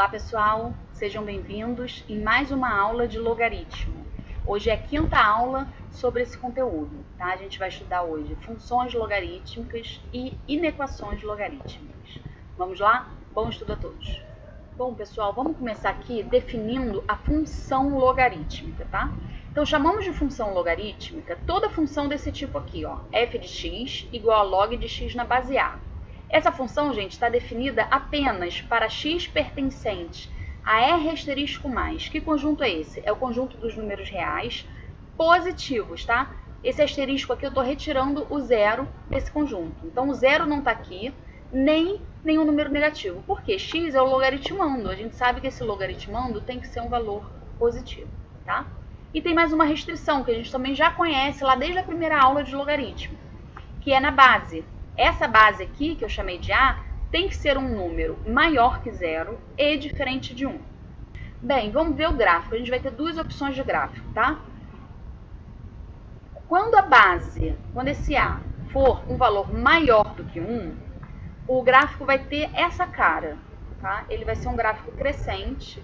pessoal, sejam bem-vindos em mais uma aula de logaritmo. Hoje é a quinta aula sobre esse conteúdo, tá? A gente vai estudar hoje funções logarítmicas e inequações logarítmicas. Vamos lá? Bom estudo a todos. Bom, pessoal, vamos começar aqui definindo a função logarítmica, tá? Então, chamamos de função logarítmica toda função desse tipo aqui, ó, f de x igual a log de x na base a. Essa função, gente, está definida apenas para x pertencente a R asterisco mais. Que conjunto é esse? É o conjunto dos números reais positivos, tá? Esse asterisco aqui eu estou retirando o zero desse conjunto. Então, o zero não está aqui, nem nenhum número negativo. Por quê? X é o logaritmando. A gente sabe que esse logaritmando tem que ser um valor positivo, tá? E tem mais uma restrição que a gente também já conhece lá desde a primeira aula de logaritmo, que é na base. Essa base aqui, que eu chamei de A, tem que ser um número maior que zero e diferente de 1. Bem, vamos ver o gráfico. A gente vai ter duas opções de gráfico, tá? Quando esse A for um valor maior do que 1, o gráfico vai ter essa cara, tá? Ele vai ser um gráfico crescente.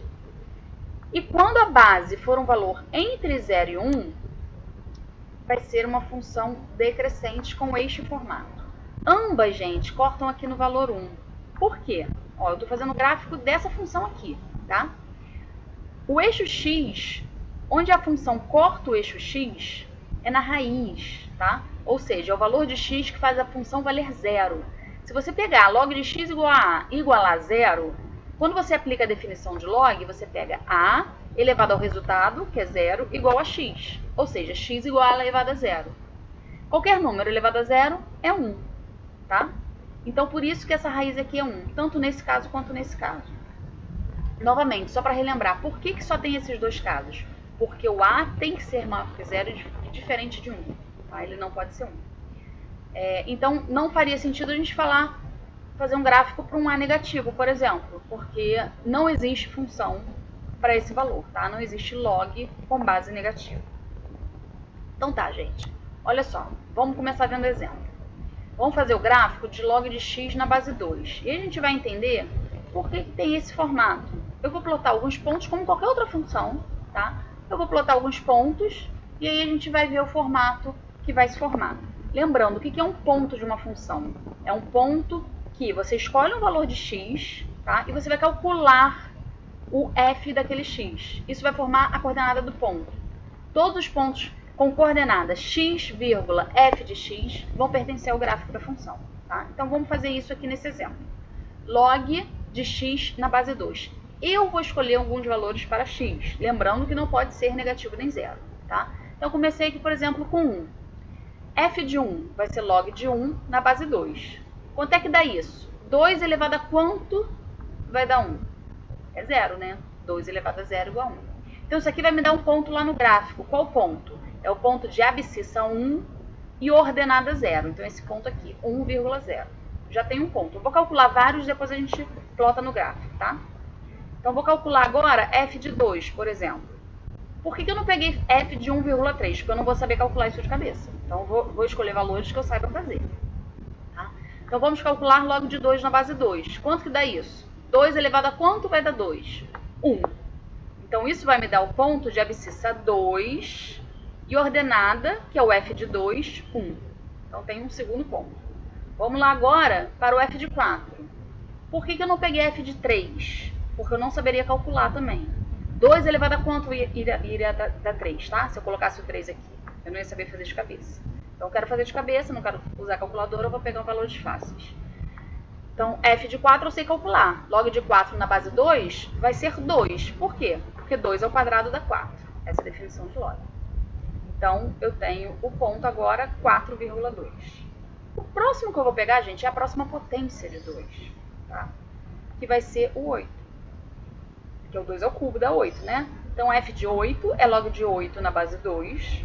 E quando a base for um valor entre 0 e 1, vai ser uma função decrescente com eixo e formato. Ambas, gente, cortam aqui no valor 1. Por quê? Ó, eu estou fazendo o gráfico dessa função aqui, tá? O eixo x, onde a função corta o eixo x, é na raiz, tá? Ou seja, é o valor de x que faz a função valer zero. Se você pegar log de x igual a zero, quando você aplica a definição de log, você pega a elevado ao resultado, que é zero, igual a x. Ou seja, x igual a elevado a zero. Qualquer número elevado a zero é 1. Tá? Então, por isso que essa raiz aqui é 1, tanto nesse caso quanto nesse caso. Novamente, só para relembrar, por que só tem esses dois casos? Porque o A tem que ser maior que 0 e diferente de 1, tá? Ele não pode ser 1. Então, não faria sentido a gente fazer um gráfico para um A negativo, por exemplo, porque não existe função para esse valor, tá? Não existe log com base negativa. Então tá, gente, olha só, vamos começar vendo o exemplo. Vamos fazer o gráfico de log de x na base 2. E a gente vai entender por que tem esse formato. Eu vou plotar alguns pontos, como qualquer outra função, tá? Eu vou plotar alguns pontos e aí a gente vai ver o formato que vai se formar. Lembrando, o que é um ponto de uma função? É um ponto que você escolhe um valor de x, tá? E você vai calcular o f daquele x. Isso vai formar a coordenada do ponto. Todos os pontos com coordenada x, f de x, vão pertencer ao gráfico da função. Tá? Então, vamos fazer isso aqui nesse exemplo. Log de x na base 2. Eu vou escolher alguns valores para x, lembrando que não pode ser negativo nem zero. Tá? Então, comecei aqui, por exemplo, com 1. F de 1 vai ser log de 1 na base 2. Quanto é que dá isso? 2 elevado a quanto vai dar 1? É 0, né? 2 elevado a 0 igual a 1. Então, isso aqui vai me dar um ponto lá no gráfico. Qual ponto? É o ponto de abscissa 1 e ordenada 0. Então, esse ponto aqui, 1,0. Já tem um ponto. Eu vou calcular vários, depois a gente plota no gráfico, tá? Então, vou calcular agora f de 2, por exemplo. Por que eu não peguei f de 1,3? Porque eu não vou saber calcular isso de cabeça. Então, vou escolher valores que eu saiba fazer. Tá? Então, vamos calcular log de 2 na base 2. Quanto que dá isso? 2 elevado a quanto vai dar 2? 1. Então, isso vai me dar o ponto de abscissa 2... e ordenada, que é o f de 2, 1. Então, tem um segundo ponto. Vamos lá agora para o f de 4. Por que eu não peguei f de 3? Porque eu não saberia calcular também. 2 elevado a quanto iria dar 3, tá? Se eu colocasse o 3 aqui, eu não ia saber fazer de cabeça. Então, eu quero fazer de cabeça, não quero usar calculadora, eu vou pegar valores fáceis. Então, f de 4 eu sei calcular. Log de 4 na base 2 vai ser 2. Por quê? Porque 2 é o quadrado da 4. Essa é a definição de log. Então, eu tenho o ponto agora 4,2. O próximo que eu vou pegar, gente, é a próxima potência de 2, tá? Que vai ser o 8. Porque o 2 é o cubo da 8, né? Então, f de 8 é log de 8 na base 2.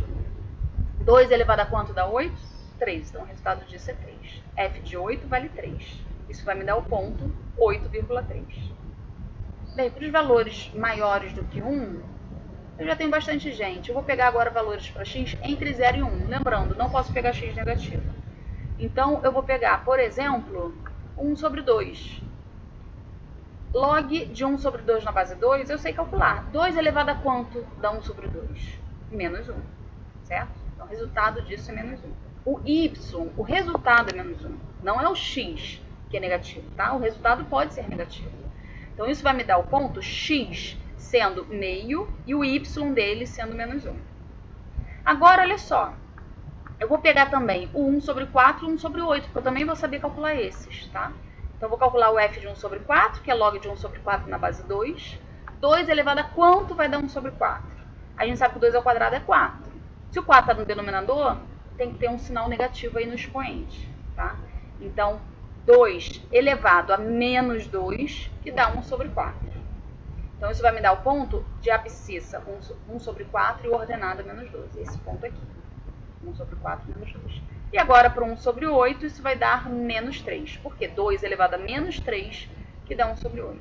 2 elevado a quanto dá 8? 3. Então, o resultado disso é 3. f de 8 vale 3. Isso vai me dar o ponto 8,3. Bem, para os valores maiores do que 1... eu já tenho bastante gente. Eu vou pegar agora valores para x entre 0 e 1. Lembrando, não posso pegar x negativo. Então, eu vou pegar, por exemplo, 1 sobre 2. log de 1 sobre 2 na base 2, eu sei calcular. 2 elevado a quanto dá 1 sobre 2? Menos 1, certo? Então, o resultado disso é menos 1. O y, o resultado é menos 1. Não é o x que é negativo, tá? O resultado pode ser negativo. Então, isso vai me dar o ponto x sendo meio e o y dele sendo menos 1. Agora, olha só. Eu vou pegar também o 1 sobre 4 e 1 sobre 8, porque eu também vou saber calcular esses, tá? Então, eu vou calcular o f de 1 sobre 4, que é log de 1 sobre 4 na base 2. 2 elevado a quanto vai dar 1 sobre 4? A gente sabe que o 2 ao quadrado é 4. Se o 4 está no denominador, tem que ter um sinal negativo aí no expoente, tá? Então, 2 elevado a menos 2, que dá 1 sobre 4. Então, isso vai me dar o ponto de abscissa 1 sobre 4 e o ordenado menos 12. Esse ponto aqui. 1 sobre 4 menos 2. E agora, para 1 sobre 8, isso vai dar menos 3. Por quê? 2 elevado a menos 3, que dá 1 sobre 8.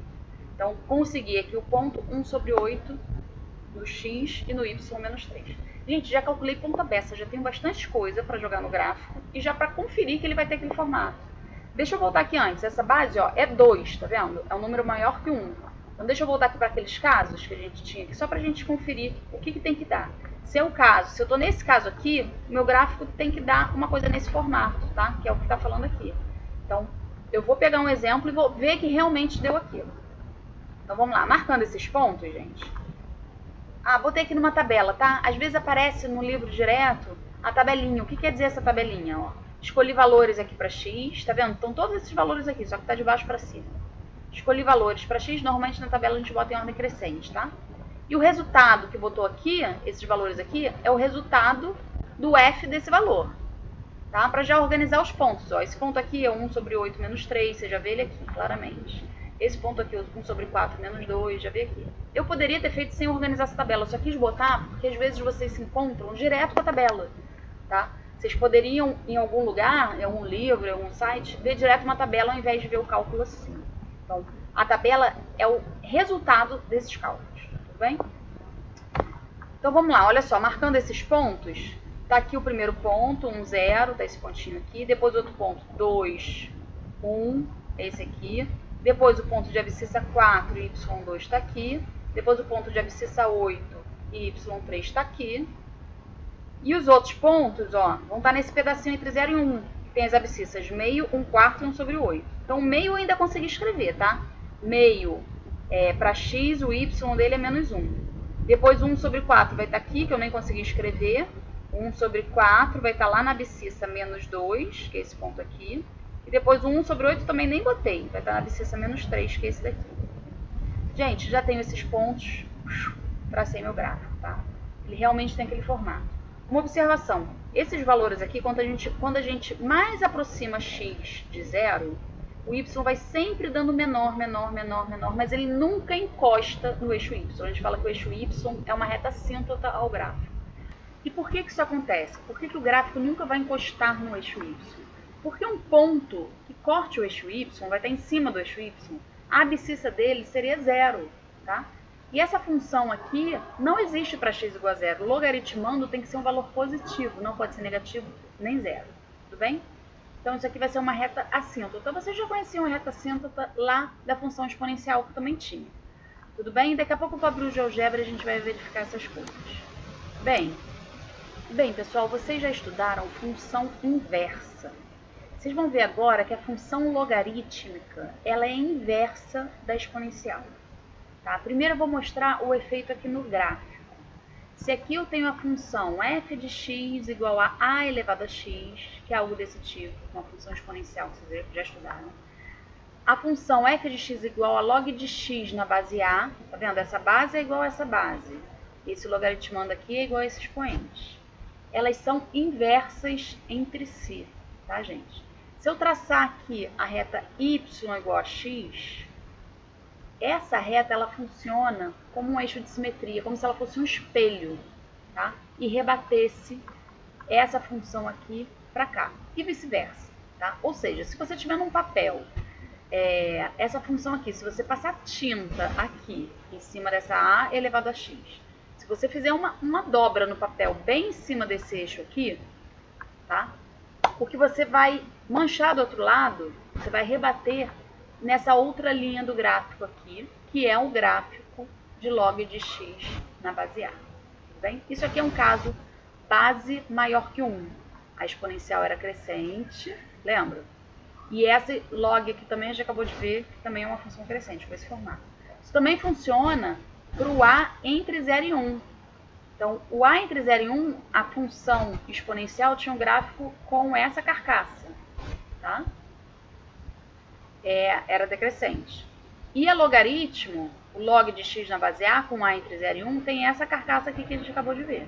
Então, consegui aqui o ponto 1 sobre 8 no x e no y menos 3. Gente, já calculei ponta beça, já tenho bastante coisa para jogar no gráfico e já para conferir que ele vai ter aquele formato. Deixa eu voltar aqui antes. Essa base, ó, é 2, tá vendo? É um número maior que 1. Então, deixa eu voltar aqui para aqueles casos que a gente tinha aqui, só para a gente conferir o que tem que dar. Se é o caso, se eu estou nesse caso aqui, meu gráfico tem que dar uma coisa nesse formato, tá? Que é o que está falando aqui. Então, eu vou pegar um exemplo e vou ver que realmente deu aquilo. Então, vamos lá. Marcando esses pontos, gente. Ah, botei aqui numa tabela, tá? Às vezes aparece no livro direto a tabelinha. O que quer dizer essa tabelinha? Ó, escolhi valores aqui para x, tá vendo? Estão todos esses valores aqui, só que tá de baixo para cima. Escolhi valores para x, normalmente na tabela a gente bota em ordem crescente, tá? E o resultado que botou aqui, esses valores aqui, é o resultado do f desse valor, tá? Para já organizar os pontos, ó. Esse ponto aqui é 1 sobre 8 menos 3, você já vê ele aqui, claramente. Esse ponto aqui, 1 sobre 4 menos 2, já vê aqui. Eu poderia ter feito sem organizar essa tabela, só quis botar porque às vezes vocês se encontram direto com a tabela, tá? Vocês poderiam, em algum lugar, em algum livro, em algum site, ver direto uma tabela ao invés de ver o cálculo assim. Então, a tabela é o resultado desses cálculos, tudo bem? Então, vamos lá, olha só, marcando esses pontos, tá aqui o primeiro ponto, 1, 0, tá esse pontinho aqui, depois outro ponto, 2, 1, esse aqui, depois o ponto de abscissa 4 e y2 está aqui, depois o ponto de abscissa 8 e y3 está aqui, e os outros pontos, ó, vão estar nesse pedacinho entre 0 e 1, que tem as abscissas meio, 1 quarto e 1 sobre 8. Então, meio eu ainda consegui escrever, tá? Meio para x, o y dele é menos 1. Depois 1 sobre 4 vai estar aqui, que eu nem consegui escrever. 1 sobre 4 vai estar lá na abscissa menos 2, que é esse ponto aqui. E depois 1 sobre 8 também nem botei, vai estar na abscissa menos 3, que é esse daqui. Gente, já tenho esses pontos, tracei meu gráfico, tá? Ele realmente tem aquele formato. Uma observação, esses valores aqui, quando a gente mais aproxima x de 0, o y vai sempre dando menor, menor, menor, menor, mas ele nunca encosta no eixo y. A gente fala que o eixo y é uma reta assíntota ao gráfico. E por que isso acontece? Por que o gráfico nunca vai encostar no eixo y? Porque um ponto que corte o eixo y, vai estar em cima do eixo y, a abscissa dele seria 0, tá? E essa função aqui não existe para x igual a 0. Logaritmando tem que ser um valor positivo, não pode ser negativo nem 0, tudo bem? Então, isso aqui vai ser uma reta assíntota. Então, vocês já conheciam a reta assíntota lá da função exponencial que também tinha. Tudo bem? Daqui a pouco eu vou abrir o GeoGebra e a gente vai verificar essas coisas. Bem, pessoal, vocês já estudaram função inversa. Vocês vão ver agora que a função logarítmica, ela é inversa da exponencial. Tá? Primeiro eu vou mostrar o efeito aqui no gráfico. Se aqui eu tenho a função f de x igual a elevado a x, que é algo desse tipo, uma função exponencial, que vocês já estudaram. A função f de x igual a log de x na base a, tá vendo? Essa base é igual a essa base. Esse logaritmando aqui é igual a esse expoente. Elas são inversas entre si, tá, gente? Se eu traçar aqui a reta y igual a x, essa reta ela funciona como um eixo de simetria, como se ela fosse um espelho, tá? E rebatesse essa função aqui para cá, e vice-versa, tá? Ou seja, se você tiver num papel essa função aqui, se você passar tinta aqui em cima dessa a elevado a x, se você fizer uma dobra no papel bem em cima desse eixo aqui, tá? O que você vai manchar do outro lado, você vai rebater nessa outra linha do gráfico aqui, que é o gráfico de log de x na base A. Tudo bem? Isso aqui é um caso base maior que 1. A exponencial era crescente, lembra? E essa log aqui também a gente acabou de ver que também é uma função crescente com esse formato. Isso também funciona para o A entre 0 e 1. Então, o A entre 0 e 1, a função exponencial tinha um gráfico com essa carcaça, tá? Era decrescente. E a logaritmo, o log de x na base A, com A entre 0 e 1, tem essa carcaça aqui que a gente acabou de ver.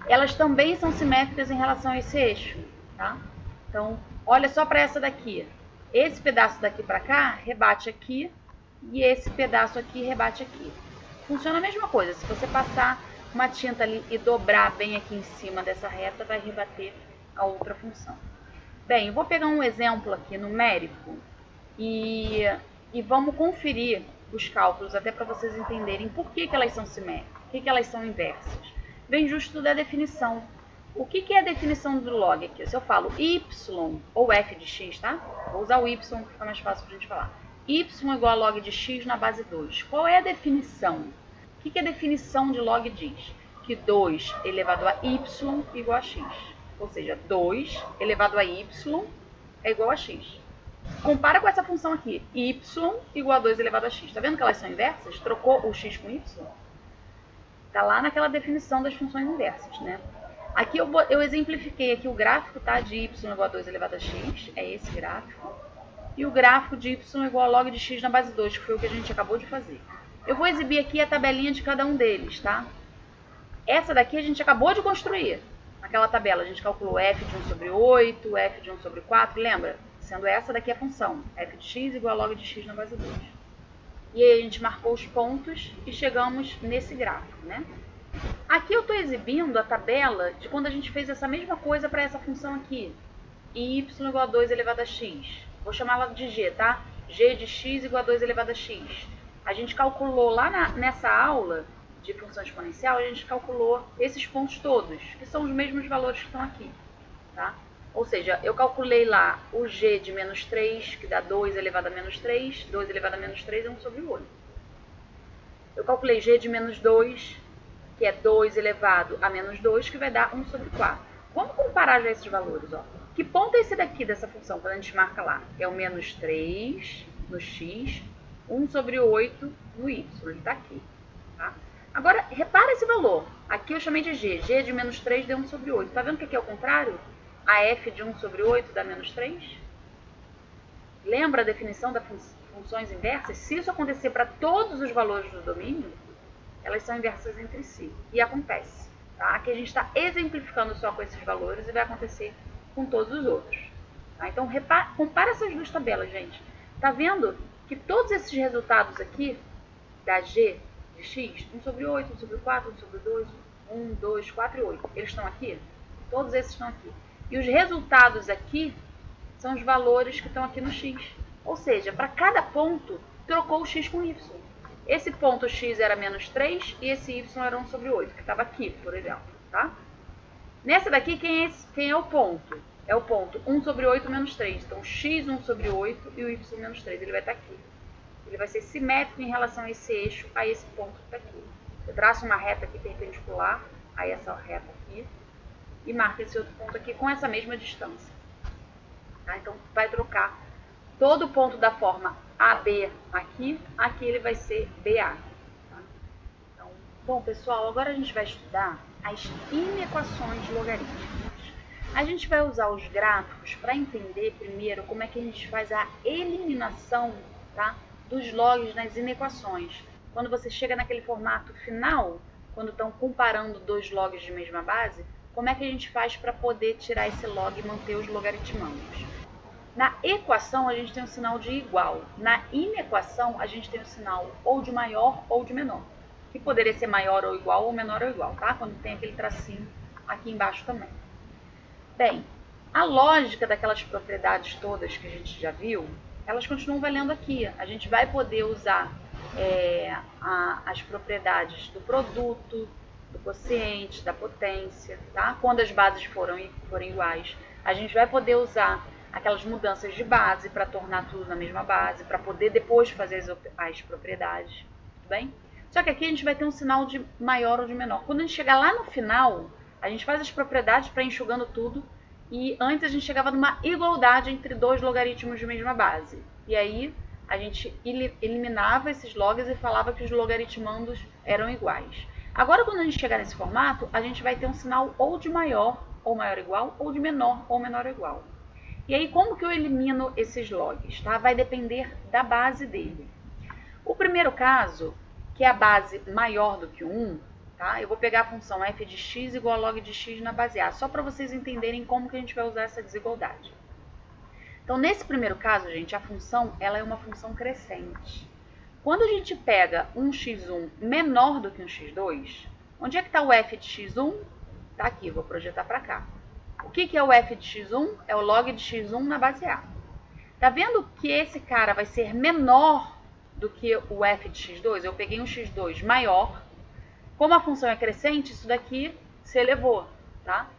Elas também são simétricas em relação a esse eixo, tá? Então, olha só para essa daqui. Esse pedaço daqui para cá rebate aqui e esse pedaço aqui rebate aqui. Funciona a mesma coisa. Se você passar uma tinta ali e dobrar bem aqui em cima dessa reta, vai rebater a outra função. Bem, eu vou pegar um exemplo aqui numérico e vamos conferir os cálculos até para vocês entenderem por que elas são simétricas, por que elas são inversas. Vem justo da definição. O que é a definição do log aqui? Se eu falo y ou f de x, tá? Vou usar o y que fica mais fácil para a gente falar. Y igual a log de x na base 2. Qual é a definição? O que a definição de log diz? Que 2 elevado a y é igual a x. Ou seja, 2 elevado a y é igual a x. Compara com essa função aqui. Y igual a 2 elevado a x. Tá vendo que elas são inversas? Trocou o x com y? Tá lá naquela definição das funções inversas, né? Aqui eu exemplifiquei aqui o gráfico, tá? De y igual a 2 elevado a x. É esse gráfico. E o gráfico de y igual a log de x na base 2, que foi o que a gente acabou de fazer. Eu vou exibir aqui a tabelinha de cada um deles, tá? Essa daqui a gente acabou de construir. Naquela tabela a gente calculou f de 1 sobre 8, f de 1 sobre 4, lembra? Sendo essa daqui a função, f de x igual a log de x na base 2. E aí a gente marcou os pontos e chegamos nesse gráfico, né? Aqui eu estou exibindo a tabela de quando a gente fez essa mesma coisa para essa função aqui. Y igual a 2 elevado a x. Vou chamá-la de g, tá? G de x igual a 2 elevado a x. A gente calculou lá nessa aula de função exponencial, a gente calculou esses pontos todos, que são os mesmos valores que estão aqui, tá? Ou seja, eu calculei lá o g de menos 3, que dá 2 elevado a menos 3. 2 elevado a menos 3 é 1 sobre 8. Eu calculei g de menos 2, que é 2 elevado a menos 2, que vai dar 1 sobre 4. Vamos comparar já esses valores, ó. Que ponto é esse daqui dessa função, quando a gente marca lá? É o menos 3 no x, 1 sobre 8 no y, ele está aqui, tá? Agora, repara esse valor. Aqui eu chamei de g. G de menos 3 deu 1 sobre 8. Tá vendo que aqui é o contrário? A f de 1 sobre 8 dá menos 3? Lembra a definição das funções inversas? Se isso acontecer para todos os valores do domínio, elas são inversas entre si. E acontece, tá? Aqui a gente está exemplificando só com esses valores e vai acontecer com todos os outros. Tá? Então, compara essas duas tabelas, gente. Tá vendo que todos esses resultados aqui, da g de x, 1 sobre 8, 1 sobre 4, 1 sobre 2, 1, 2, 4 e 8, eles estão aqui? Todos esses estão aqui. E os resultados aqui são os valores que estão aqui no x. Ou seja, para cada ponto, trocou o x com y. Esse ponto x era menos 3 e esse y era 1 sobre 8, que estava aqui, por exemplo. Tá? Nessa daqui, quem é o ponto? É o ponto 1 sobre 8 menos 3. Então, x 1 sobre 8 e o y menos 3. Ele vai estar aqui. Ele vai ser simétrico em relação a esse eixo, a esse ponto que está aqui. Eu traço uma reta aqui perpendicular a essa reta aqui e marco esse outro ponto aqui com essa mesma distância. Tá? Então, vai trocar todo ponto da forma AB aqui ele vai ser BA. Tá? Então, bom, pessoal, agora a gente vai estudar as inequações logarítmicas. A gente vai usar os gráficos para entender primeiro como é que a gente faz a eliminação, tá, dos logs nas inequações. Quando você chega naquele formato final, quando estão comparando dois logs de mesma base, como é que a gente faz para poder tirar esse log e manter os logaritmandos? Na equação, a gente tem o sinal de igual. Na inequação, a gente tem o sinal ou de maior ou de menor. Que poderia ser maior ou igual, ou menor ou igual, tá? Quando tem aquele tracinho aqui embaixo também. Bem, a lógica daquelas propriedades todas que a gente já viu, elas continuam valendo aqui. A gente vai poder usar as propriedades do produto, do quociente, da potência, tá? Quando as bases forem iguais. A gente vai poder usar aquelas mudanças de base para tornar tudo na mesma base, para poder depois fazer as propriedades, tudo bem? Só que aqui a gente vai ter um sinal de maior ou de menor. Quando a gente chegar lá no final, a gente faz as propriedades para enxugando tudo, e antes a gente chegava numa igualdade entre dois logaritmos de mesma base. E aí a gente eliminava esses logs e falava que os logaritmandos eram iguais. Agora, quando a gente chegar nesse formato, a gente vai ter um sinal ou de maior ou maior igual, ou de menor ou menor igual. E aí, como que eu elimino esses logs? Tá? Vai depender da base dele. O primeiro caso, que é a base maior do que 1, tá? Eu vou pegar a função f de x igual a log de x na base A, só para vocês entenderem como que a gente vai usar essa desigualdade. Então, nesse primeiro caso, gente, a função ela é uma função crescente. Quando a gente pega um x1 menor do que um x2, onde é que está o f de x1? Está aqui, vou projetar para cá. O que é o f de x1? É o log de x1 na base A. Tá vendo que esse cara vai ser menor do que o f de x2? Eu peguei um x2 maior. Como a função é crescente, isso daqui se elevou, tá?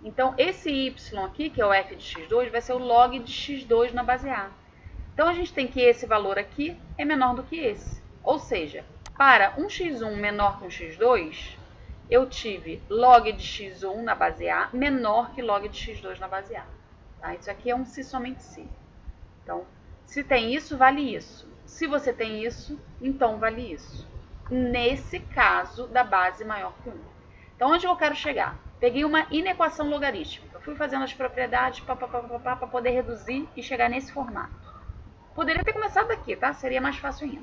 Então, esse y aqui, que é o f de x2, vai ser o log de x2 na base A. Então, a gente tem que esse valor aqui é menor do que esse. Ou seja, para um x1 menor que um x2, eu tive log de x1 na base A menor que log de x2 na base A. Tá? Isso aqui é um se somente se. Então, se tem isso, vale isso. Se você tem isso, então vale isso. Nesse caso da base maior que 1. Então, onde eu quero chegar? Peguei uma inequação logarítmica. Fui fazendo as propriedades para poder reduzir e chegar nesse formato. Poderia ter começado daqui, tá? Seria mais fácil ainda.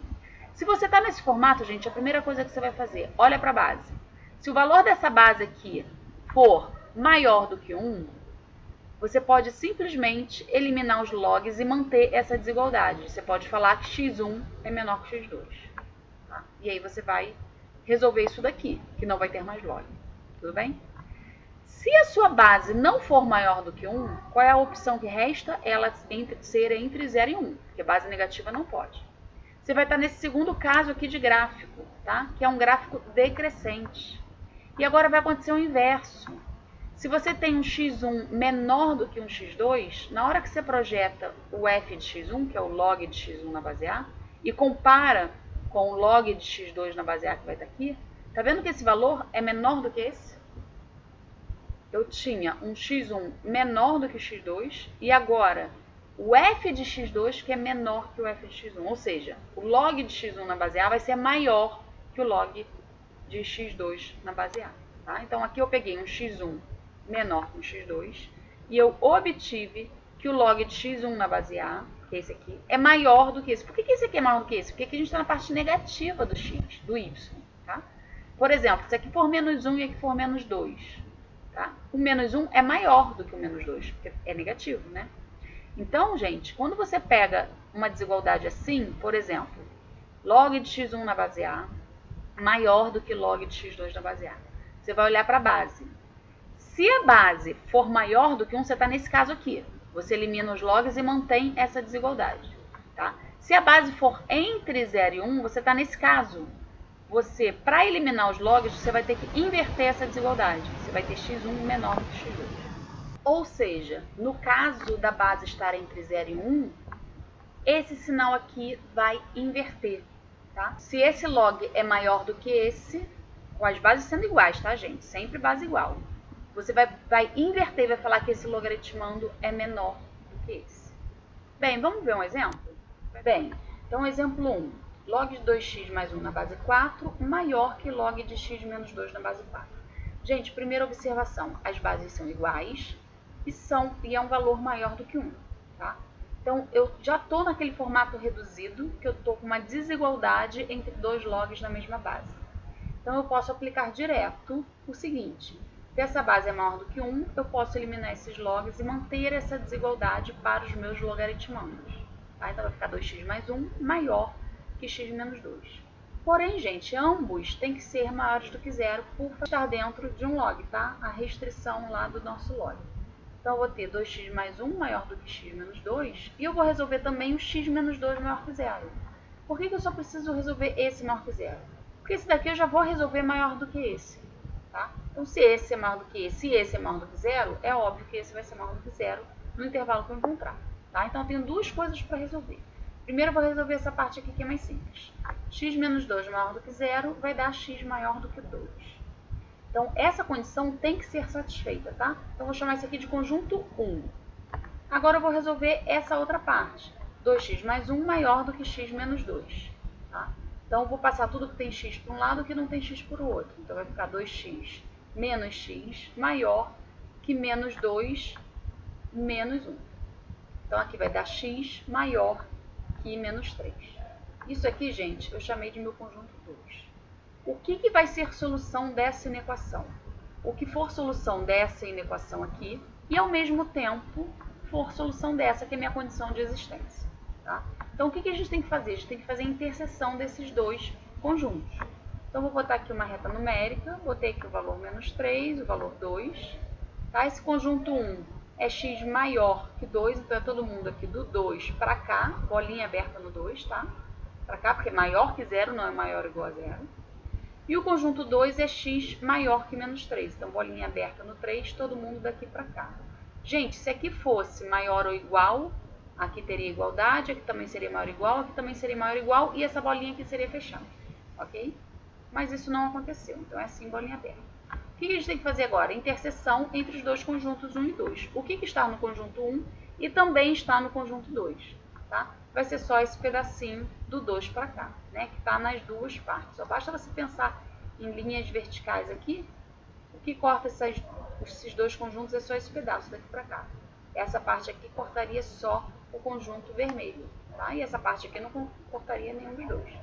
Se você está nesse formato, gente, a primeira coisa que você vai fazer, olha para a base. Se o valor dessa base aqui for maior do que 1, você pode simplesmente eliminar os logs e manter essa desigualdade. Você pode falar que x1 é menor que x2. Tá? E aí você vai resolver isso daqui, que não vai ter mais log. Tudo bem? Se a sua base não for maior do que 1, qual é a opção que resta? Ela ser entre 0 e 1, porque base negativa não pode. Você vai estar nesse segundo caso aqui de gráfico, tá? Que é um gráfico decrescente. E agora vai acontecer o inverso. Se você tem um x1 menor do que um x2, na hora que você projeta o f de x1, que é o log de x1 na base A, e compara com o log de x2 na base A, que vai estar aqui, tá vendo que esse valor é menor do que esse? Eu tinha um x1 menor do que o x2 e agora o f de x2 que é menor que o f de x1. Ou seja, o log de x1 na base A vai ser maior que o log de x2 na base A. Tá? Então, aqui eu peguei um x1 menor que um x2 e eu obtive que o log de x1 na base A, que é esse aqui, é maior do que esse. Por que esse aqui é maior do que esse? Porque aqui a gente está na parte negativa do x, do y. Tá? Por exemplo, se aqui for menos 1 e aqui for menos 2. Tá? O menos 1 é maior do que o menos 2, porque é negativo, né? Então, gente, quando você pega uma desigualdade assim, por exemplo, log de x1 na base A maior do que log de x2 na base A, você vai olhar para a base. Se a base for maior do que 1, você está nesse caso aqui. Você elimina os logs e mantém essa desigualdade. Tá? Se a base for entre 0 e 1, você está nesse caso. Você, para eliminar os logs, você vai ter que inverter essa desigualdade. Você vai ter x1 menor do que x2. Ou seja, no caso da base estar entre 0 e 1, esse sinal aqui vai inverter. Tá? Se esse log é maior do que esse, com as bases sendo iguais, tá, gente? Sempre base igual. Você vai inverter e vai falar que esse logaritmando é menor do que esse. Bem, vamos ver um exemplo? Bem, então exemplo 1. Log de 2x mais 1 na base 4 maior que log de x menos 2 na base 4. Gente, primeira observação, as bases são iguais e é um valor maior do que 1. Tá? Então, eu já estou naquele formato reduzido, que eu estou com uma desigualdade entre dois logs na mesma base. Então, eu posso aplicar direto o seguinte, se essa base é maior do que 1, eu posso eliminar esses logs e manter essa desigualdade para os meus logaritmandos. Tá? Então, vai ficar 2x mais 1 maior que x menos 2. Porém, gente, ambos têm que ser maiores do que 0 por estar dentro de um log, tá? A restrição lá do nosso log. Então, eu vou ter 2x mais 1 maior do que x menos 2 e eu vou resolver também o x menos 2 maior que 0. Por que eu só preciso resolver esse maior que 0? Porque esse daqui eu já vou resolver maior do que esse, tá? Então, se esse é maior do que esse e esse é maior do que 0, é óbvio que esse vai ser maior do que 0 no intervalo que eu encontrar. Tá? Então, eu tenho duas coisas para resolver. Primeiro, eu vou resolver essa parte aqui que é mais simples. X menos 2 maior do que 0 vai dar x maior do que 2. Então, essa condição tem que ser satisfeita, tá? Então, eu vou chamar isso aqui de conjunto 1. Agora, eu vou resolver essa outra parte. 2x mais 1 maior do que x menos 2. Tá? Então, eu vou passar tudo que tem x para um lado e que não tem x para o outro. Então, vai ficar 2x menos x maior que menos 2 menos 1. Então, aqui vai dar x maior que menos 3. Isso aqui, gente, eu chamei de meu conjunto 2. O que vai ser solução dessa inequação? O que for solução dessa inequação aqui e, ao mesmo tempo, for solução dessa, que é minha condição de existência. Tá? Então, o que a gente tem que fazer? A gente tem que fazer a interseção desses dois conjuntos. Então, vou botar aqui uma reta numérica, botei aqui o valor menos 3, o valor 2. Tá? Esse conjunto 1 é x maior que 2, então é todo mundo aqui do 2 para cá, bolinha aberta no 2, tá? Para cá, porque é maior que 0, não é maior ou igual a 0. E o conjunto 2 é x maior que menos 3, então bolinha aberta no 3, todo mundo daqui para cá. Gente, se aqui fosse maior ou igual, aqui teria igualdade, aqui também seria maior ou igual, aqui também seria maior ou igual, e essa bolinha aqui seria fechada, ok? Mas isso não aconteceu, então é assim, bolinha aberta. O que a gente tem que fazer agora? Interseção entre os dois conjuntos 1 e 2. O que está no conjunto 1 e também está no conjunto 2, tá? Vai ser só esse pedacinho do 2 para cá, né? Que está nas duas partes. Só basta você pensar em linhas verticais aqui. O que corta esses dois conjuntos é só esse pedaço daqui para cá. Essa parte aqui cortaria só o conjunto vermelho, tá? E essa parte aqui não cortaria nenhum dos dois.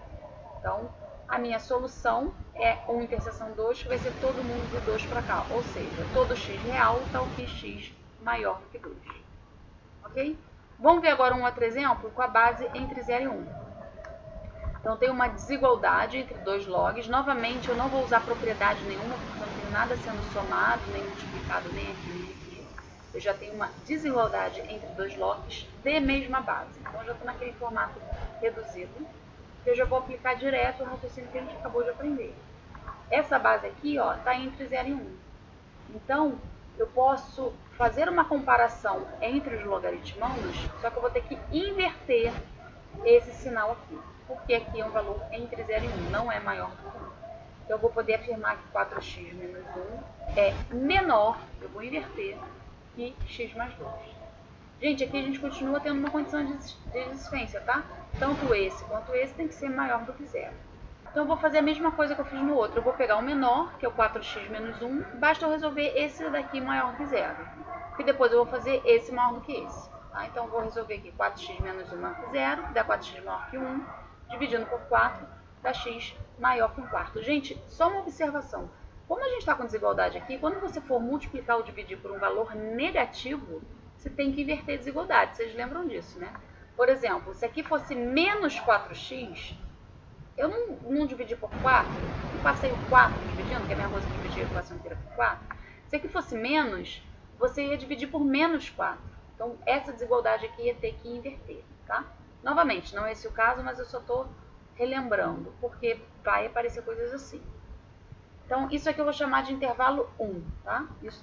Então, a minha solução é uma interseção 2, que vai ser todo mundo do 2 para cá. Ou seja, todo x real está o que x maior do que 2. Ok? Vamos ver agora um outro exemplo com a base entre 0 e 1. Então, tem uma desigualdade entre dois logs. Novamente, eu não vou usar propriedade nenhuma, porque não tenho nada sendo somado, nem multiplicado, nem aqui, nem aqui. Eu já tenho uma desigualdade entre dois logs de mesma base. Então, eu já estou naquele formato reduzido, que eu já vou aplicar direto o raciocínio que a gente acabou de aprender. Essa base aqui, ó, está entre 0 e 1. Então, eu posso fazer uma comparação entre os logaritmandos, só que eu vou ter que inverter esse sinal aqui, porque aqui é um valor entre 0 e 1, não é maior que 1. Então, eu vou poder afirmar que 4x menos 1 é menor, eu vou inverter, que x mais 2. Gente, aqui a gente continua tendo uma condição de existência, tá? Tanto esse quanto esse tem que ser maior do que 0. Então, eu vou fazer a mesma coisa que eu fiz no outro. Eu vou pegar o menor, que é o 4x menos 1, basta eu resolver esse daqui maior que 0. E depois eu vou fazer esse maior do que esse. Tá? Então, eu vou resolver aqui 4x menos 1 maior que 0, que dá 4x maior que 1, dividindo por 4, dá x maior que 1/4. Gente, só uma observação. Como a gente está com desigualdade aqui, quando você for multiplicar ou dividir por um valor negativo, você tem que inverter a desigualdade. Vocês lembram disso, né? Por exemplo, se aqui fosse menos 4x, eu não dividi por 4, não passei o 4 dividindo, que a minha coisa de dividir a equação inteira por 4. Se aqui fosse menos, você ia dividir por menos 4. Então, essa desigualdade aqui ia ter que inverter, tá? Novamente, não é esse o caso, mas eu só estou relembrando, porque vai aparecer coisas assim. Então, isso aqui eu vou chamar de intervalo 1, tá? Isso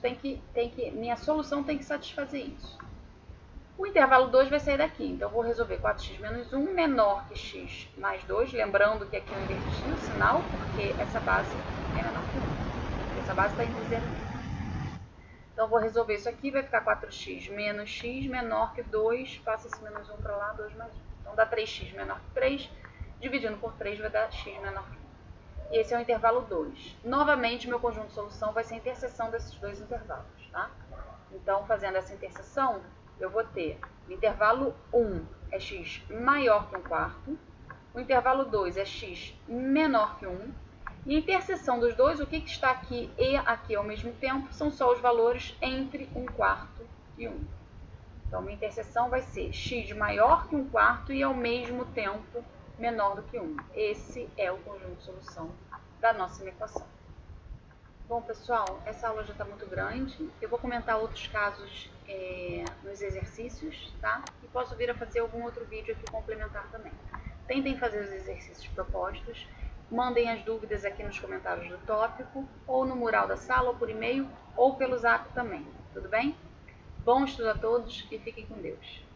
minha solução tem que satisfazer isso. O intervalo 2 vai sair daqui, então eu vou resolver 4x menos 1 menor que x mais 2, lembrando que aqui eu inverti o sinal, porque essa base é menor que 1. Essa base está entre 0 e 1. Então, eu vou resolver isso aqui, vai ficar 4x menos x menor que 2, passa esse menos 1 para lá, 2 mais 1. Então, dá 3x menor que 3, dividindo por 3 vai dar x menor que 1. E esse é o intervalo 2. Novamente, meu conjunto de solução vai ser a interseção desses dois intervalos, tá? Então, fazendo essa interseção, eu vou ter o intervalo 1 é x maior que 1/4, o intervalo 2 é x menor que 1, e a interseção dos dois, o que está aqui e aqui ao mesmo tempo, são só os valores entre 1/4 e 1. Então, minha interseção vai ser x maior que 1/4 e ao mesmo tempo menor do que 1. Esse é o conjunto de solução da nossa equação. Bom, pessoal, essa aula já está muito grande. Eu vou comentar outros casos nos exercícios, tá? E posso vir a fazer algum outro vídeo aqui complementar também. Tentem fazer os exercícios propostos. Mandem as dúvidas aqui nos comentários do tópico, ou no mural da sala, ou por e-mail, ou pelo zap também. Tudo bem? Bom estudo a todos e fiquem com Deus.